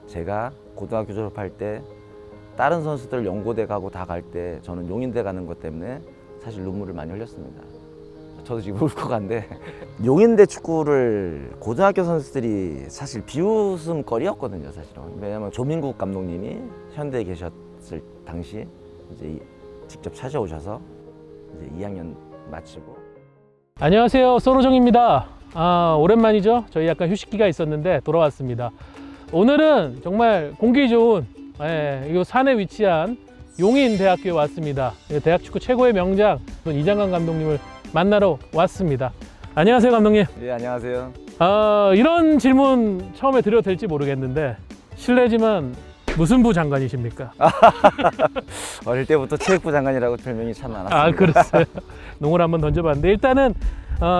제가 고등학교 졸업할 때 다른 선수들 연고대 가고 다 갈 때 저는 용인대 가는 것 때문에 사실 눈물을 많이 흘렸습니다. 저도 지금 울컥한데 용인대 축구를 고등학교 선수들이 사실 비웃음거리였거든요, 사실은. 왜냐하면 조민국 감독님이 현대에 계셨을 당시 이제 직접 찾아오셔서 이제 2학년 마치고. 안녕하세요, 소로정입니다. 오랜만이죠. 저희 약간 휴식기가 있었는데 돌아왔습니다. 오늘은 정말 공기 좋은 이 산에 위치한 용인대학교에 왔습니다. 대학 축구 최고의 명장 이장관 감독님을 만나러 왔습니다. 안녕하세요, 감독님. 예, 안녕하세요. 이런 질문 처음에 드려도 될지 모르겠는데 실례지만 무슨 부 장관이십니까? 어릴 때부터 체육부 장관이라고 별명이 참 많았습니다. 그랬어요. 농을 한번 던져봤는데 일단은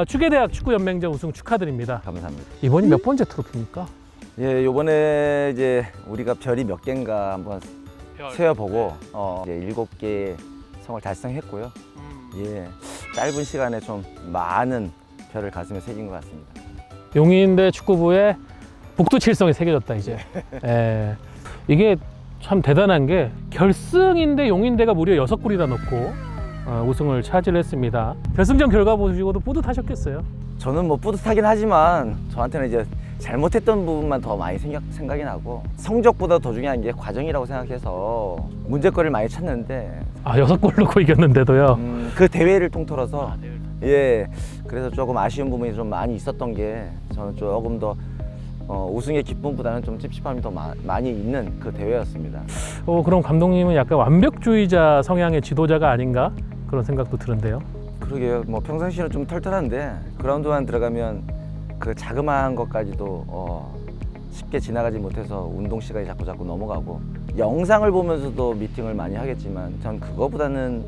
축예대학 축구연맹전 우승 축하드립니다. 감사합니다. 이번이 몇 번째 트로피입니까? 예, 요번에 이제 우리가 별이 몇 개인가 한번 세어보고 이제 7개의 성을 달성했고요. 예, 짧은 시간에 좀 많은 별을 가슴에 새긴 것 같습니다. 용인대 축구부에 북두칠성이 새겨졌다 이제. 예. 이게 참 대단한 게 결승인데 용인대가 무려 6골이나 넣고 우승을 차지했습니다. 결승전 결과 보시고도 뿌듯하셨겠어요? 저는 뭐 뿌듯하긴 하지만 저한테는 이제 잘못했던 부분만 더 많이 생각이 나고 성적보다 더 중요한 게 과정이라고 생각해서 문제거리를 많이 찾는데 6골 넣고 이겼는데도요? 그 대회를 통틀어서 예, 그래서 조금 아쉬운 부분이 좀 많이 있었던 게 저는 조금 더 우승의 기쁨보다는 좀 찝찝함이 더 많이 있는 그 대회였습니다. 그럼 감독님은 약간 완벽주의자 성향의 지도자가 아닌가? 그런 생각도 드는데요. 그러게요. 뭐 평상시에는 좀 털털한데 그라운드만 들어가면 그 자그마한 것까지도 쉽게 지나가지 못해서 운동 시간이 자꾸 넘어가고 영상을 보면서도 미팅을 많이 하겠지만 전 그거보다는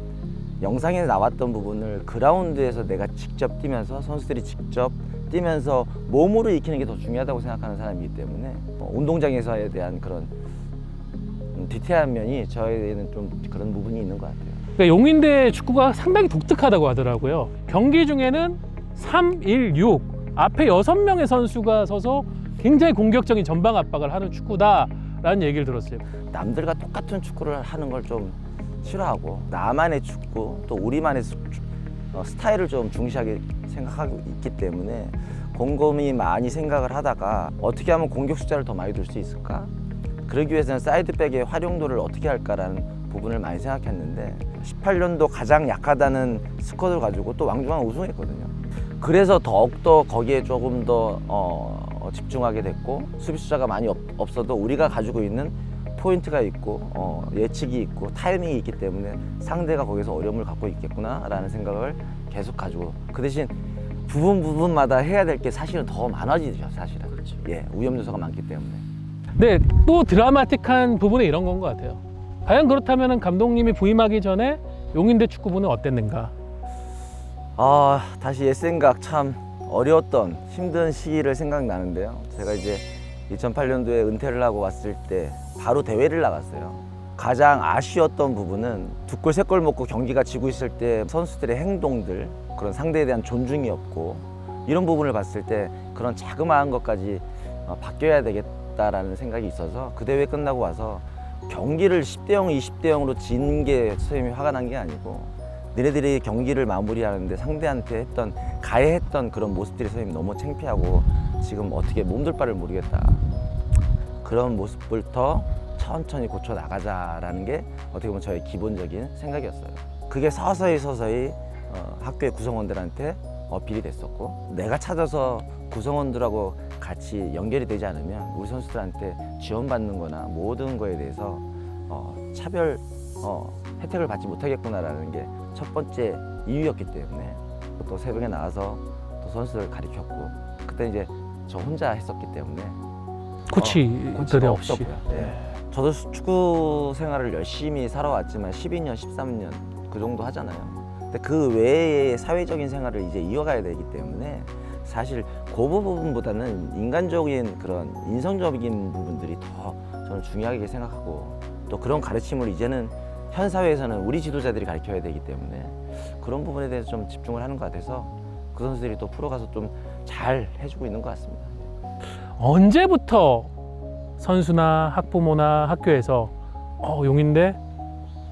영상에 나왔던 부분을 그라운드에서 내가 직접 뛰면서 선수들이 직접 뛰면서 몸으로 익히는 게 더 중요하다고 생각하는 사람이기 때문에 운동장에서에 대한 그런 디테일한 면이 저에게는 좀 그런 부분이 있는 것 같아요. 그러니까 용인대 축구가 상당히 독특하다고 하더라고요. 경기 중에는 3-1-6 앞에 6명의 선수가 서서 굉장히 공격적인 전방 압박을 하는 축구다라는 얘기를 들었어요. 남들과 똑같은 축구를 하는 걸 좀 싫어하고 나만의 축구 또 우리만의 스타일을 좀 중시하게 생각하고 있기 때문에 곰곰이 많이 생각을 하다가 어떻게 하면 공격 숫자를 더 많이 둘 수 있을까? 그러기 위해서는 사이드백의 활용도를 어떻게 할까라는 부분을 많이 생각했는데 18년도 가장 약하다는 스쿼드를 가지고 또 왕중왕 우승했거든요. 그래서 더욱더 거기에 조금 더 집중하게 됐고 수비수자가 많이 없어도 우리가 가지고 있는 포인트가 있고 예측이 있고 타이밍이 있기 때문에 상대가 거기서 어려움을 갖고 있겠구나라는 생각을 계속 가지고 그 대신 부분마다 해야 될 게 사실은 더 많아지죠. 사실은. 그렇죠. 예, 위험 요소가 많기 때문에. 네, 또 드라마틱한 부분이 이런 건 것 같아요. 과연 그렇다면 감독님이 부임하기 전에 용인대 축구부는 어땠는가? 다시 옛 생각 참 어려웠던 힘든 시기를 생각나는데요. 제가 이제 2008년도에 은퇴를 하고 왔을 때 바로 대회를 나갔어요. 가장 아쉬웠던 부분은 2골, 3골 먹고 경기가 지고 있을 때 선수들의 행동들, 그런 상대에 대한 존중이 없고 이런 부분을 봤을 때 그런 자그마한 것까지 바뀌어야 되겠다라는 생각이 있어서 그 대회 끝나고 와서 경기를 10대0, 20대0으로 진 게 선생님이 화가 난 게 아니고 너네들이 경기를 마무리하는데 상대한테 가해했던 그런 모습들이 선생님이 너무 창피하고 지금 어떻게 몸둘 바를 모르겠다. 그런 모습부터 천천히 고쳐 나가자라는 게 어떻게 보면 저의 기본적인 생각이었어요. 그게 서서히 학교의 구성원들한테 어필이 됐었고 내가 찾아서 구성원들하고 같이 연결이 되지 않으면 우리 선수들한테 지원받는 거나 모든 거에 대해서 차별 혜택을 받지 못하겠구나라는 게 첫 번째 이유였기 때문에 또 새벽에 나와서 또 선수들을 가르쳤고 그때 이제 저 혼자 했었기 때문에 코치들이 없이. 없었고요. 네. 저도 축구 생활을 열심히 살아왔지만 12년, 13년 그 정도 하잖아요. 근데 그 외의 사회적인 생활을 이제 이어가야 되기 때문에 사실 그 부분보다는 인간적인 그런 인성적인 부분들이 더 저는 중요하게 생각하고 또 그런 가르침을 이제는 현 사회에서는 우리 지도자들이 가르쳐야 되기 때문에 그런 부분에 대해서 좀 집중을 하는 것 같아서 그 선수들이 또 프로 가서 좀 잘 해주고 있는 것 같습니다. 언제부터 선수나 학부모나 학교에서 용인대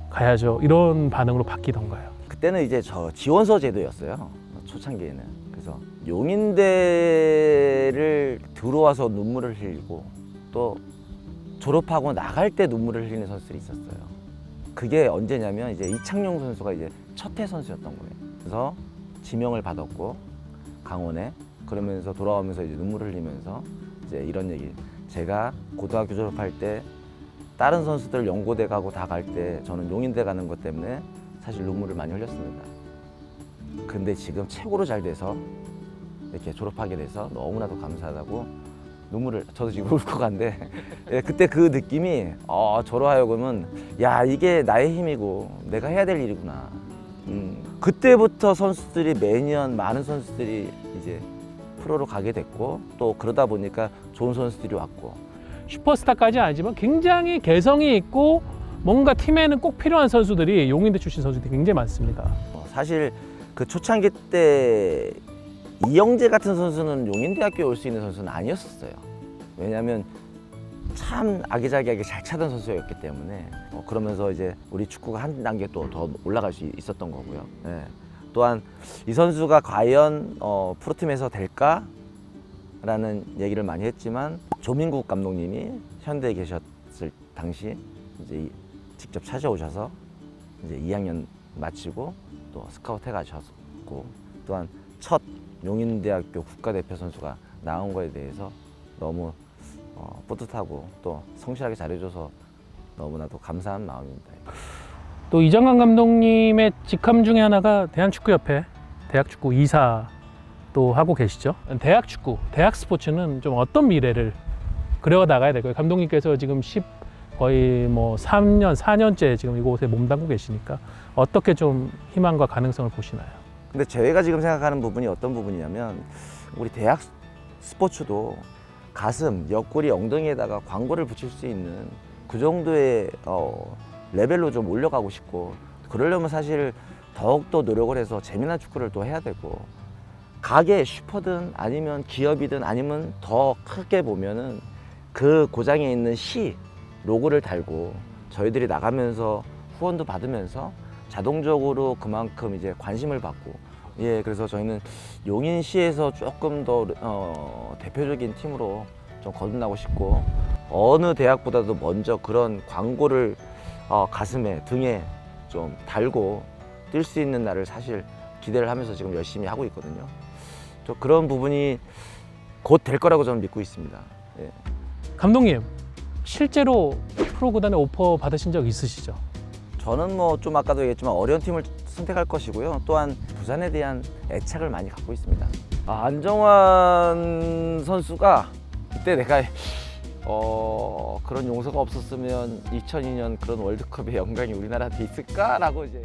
가야죠 이런 반응으로 바뀌던가요? 그때는 이제 저 지원서 제도였어요. 초창기에는. 그래서 용인대를 들어와서 눈물을 흘리고 또 졸업하고 나갈 때 눈물을 흘리는 선수들이 있었어요. 그게 언제냐면 이제 이창용 선수가 이제 첫해 선수였던 거예요. 그래서 지명을 받았고 강원에 그러면서 돌아오면서 이제 눈물을 흘리면서 이제 이런 얘기. 제가 고등학교 졸업할 때 다른 선수들 연고대 가고 다 갈 때 저는 용인대 가는 것 때문에 사실 눈물을 많이 흘렸습니다. 근데 지금 최고로 잘 돼서 이렇게 졸업하게 돼서 너무나도 감사하다고 눈물을 저도 지금 울 것 같은데 예, 그때 그 느낌이 저로 하여금은 야 이게 나의 힘이고 내가 해야 될 일이구나. 그때부터 선수들이 매년 많은 선수들이 이제 프로로 가게 됐고 또 그러다 보니까 좋은 선수들이 왔고 슈퍼스타까지는 아니지만 굉장히 개성이 있고 뭔가 팀에는 꼭 필요한 선수들이 용인대 출신 선수들이 굉장히 많습니다. 사실 그 초창기 때 이영재 같은 선수는 용인대학교에 올 수 있는 선수는 아니었어요. 왜냐하면 참 아기자기하게 잘 차던 선수였기 때문에 그러면서 이제 우리 축구가 한 단계 또 더 올라갈 수 있었던 거고요. 네. 또한 이 선수가 과연 프로팀에서 될까라는 얘기를 많이 했지만 조민국 감독님이 현대에 계셨을 당시 이제 직접 찾아오셔서 이제 2학년 마치고 또 스카우트 해가셨고 또한 첫 용인대학교 국가대표 선수가 나온 거에 대해서 너무 뿌듯하고 또 성실하게 잘해줘서 너무나도 감사한 마음입니다. 또 이정관 감독님의 직함 중에 하나가 대한축구협회 대학축구 이사 또 하고 계시죠. 대학 축구, 대학 스포츠는 좀 어떤 미래를 그려 나가야 될까요? 감독님께서 지금 거의 뭐 3년, 4년째 지금 이곳에 몸담고 계시니까 어떻게 좀 희망과 가능성을 보시나요? 근데 저희가 지금 생각하는 부분이 어떤 부분이냐면 우리 대학 스포츠도 가슴, 옆구리, 엉덩이에다가 광고를 붙일 수 있는 그 정도의 레벨로 좀 올려가고 싶고 그러려면 사실 더욱더 노력을 해서 재미난 축구를 또 해야 되고 가게 슈퍼든 아니면 기업이든 아니면 더 크게 보면은 그 고장에 있는 시 로고를 달고 저희들이 나가면서 후원도 받으면서 자동적으로 그만큼 이제 관심을 받고 그래서 저희는 용인시에서 조금 더 대표적인 팀으로 좀 거듭나고 싶고 어느 대학보다도 먼저 그런 광고를 가슴에 등에 좀 달고 뛸 수 있는 날을 사실 기대를 하면서 지금 열심히 하고 있거든요. 또 그런 부분이 곧 될 거라고 저는 믿고 있습니다. 예. 감독님, 실제로 프로구단에 오퍼 받으신 적 있으시죠? 저는 뭐 좀 아까도 얘기했지만 어려운 팀을 선택할 것이고요. 또한 부산에 대한 애착을 많이 갖고 있습니다. 안정환 선수가 그때 내가 그런 용서가 없었으면 2002년 그런 월드컵의 영광이 우리나라한테 있을까라고 이제